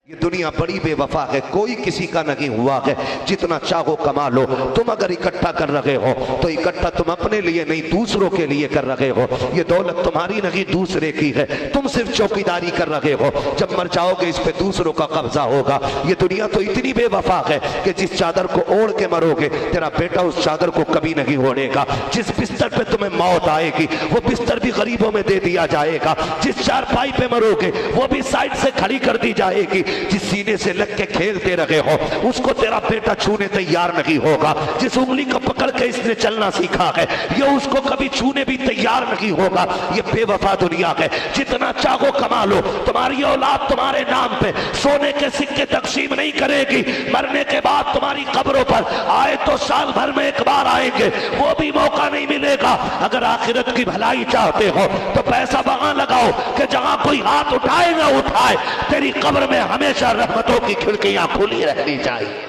ये दुनिया बड़ी बेवफा है, कोई किसी का नहीं हुआ है। जितना चाहो कमा लो। तुम अगर इकट्ठा कर रहे हो तो इकट्ठा तुम अपने लिए नहीं दूसरों के लिए कर रहे हो। ये दौलत तुम्हारी नहीं दूसरे की है, तुम सिर्फ चौकीदारी कर रहे हो। जब मर जाओगे इस पे दूसरों का कब्जा होगा। ये दुनिया तो इतनी बेवफा है कि जिस चादर को ओढ़ के मरोगे तेरा बेटा उस चादर को कभी नहीं ओढ़ेगा। जिस बिस्तर पे तुम्हें मौत आएगी वो बिस्तर भी गरीबों में दे दिया जाएगा। जिस चारपाई पे मरोगे वो भी साइड से खड़ी कर दी जाएगी। जिस सीने से लग के खेलते रहे हो उसको तेरा बेटा छूने तैयार नहीं होगा। जिस उंगली को पकड़ के इसने चलना सीखा है ये उसको कभी छूने भी तैयार नहीं होगा। ये बेवफा दुनिया है। जितना चाहो कमा लो, तुम्हारी औलाद तुम्हारे नाम पे सोने के सिक्के तकसीम नहीं करेगी। मरने के बाद तुम्हारी कब्रों पर आए तो साल भर में एक बार आएंगे, वो भी मौका नहीं मिलेगा। अगर आखिरत की भलाई चाहते हो तो पैसा वहां लगाओ कि जहां कोई हाथ उठाए ना उठाए, तेरी कब्र में हमेशा रहमतों की खिड़कियां खुली रहनी चाहिए।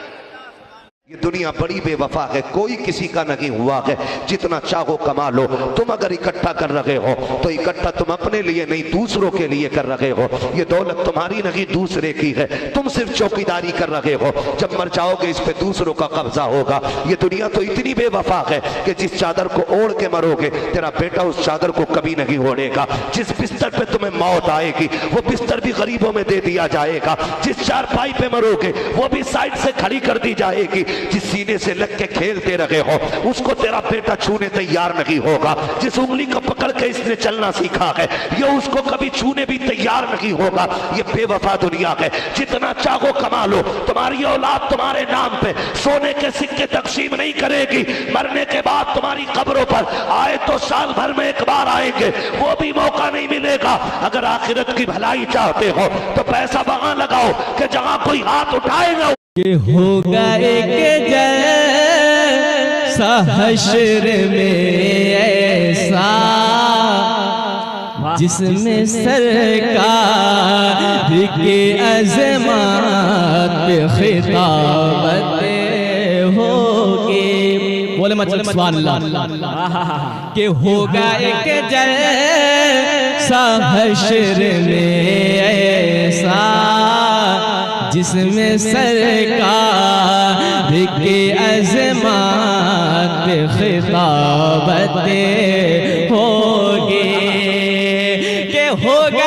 ये दुनिया बड़ी बेवफा है, कोई किसी का नहीं हुआ है। जितना चाहो कमा लो। तुम अगर इकट्ठा कर रहे हो तो इकट्ठा तुम अपने लिए नहीं दूसरों के लिए कर रहे हो। ये दौलत तुम्हारी नहीं दूसरे की है, तुम सिर्फ चौकीदारी कर रहे हो। जब मर जाओगे इस पे दूसरों का कब्जा होगा। ये दुनिया तो इतनी बेवफा है कि जिस चादर को ओढ़ के मरोगे तेरा बेटा उस चादर को कभी नहीं ओढ़ेगा। जिस बिस्तर पे तुम्हें मौत आएगी वो बिस्तर भी गरीबों में दे दिया जाएगा। जिस चारपाई पे मरोगे वो भी साइड से खड़ी कर दी जाएगी। जिस सीने से लग के खेलते रहे हो उसको तेरा बेटा छूने तैयार नहीं होगा। जिस उंगली को पकड़ के इसने चलना सीखा है ये उसको कभी छूने भी तैयार नहीं होगा। ये बेवफा दुनिया है। जितना चाहो कमा लो, तुम्हारी औलाद तुम्हारे नाम पे सोने के सिक्के तकसीम नहीं करेगी। मरने के बाद तुम्हारी कब्रों पर आए तो साल भर में एक बार आएंगे, वो भी मौका नहीं मिलेगा। अगर आखिरत की भलाई चाहते हो तो पैसा वहां लगाओ कि जहां कोई हाथ उठाएगा। कि होगा एक जैसा हश्र में ऐसा जिसमें सरकार के अज़मात पे खिताबतें होगी। बोले मतलब सुभान अल्लाह। कि होगा एक जैसा हश्र में ऐसा जिसमें सरकार के अज़मात पे खिताबतें होगी। के होगा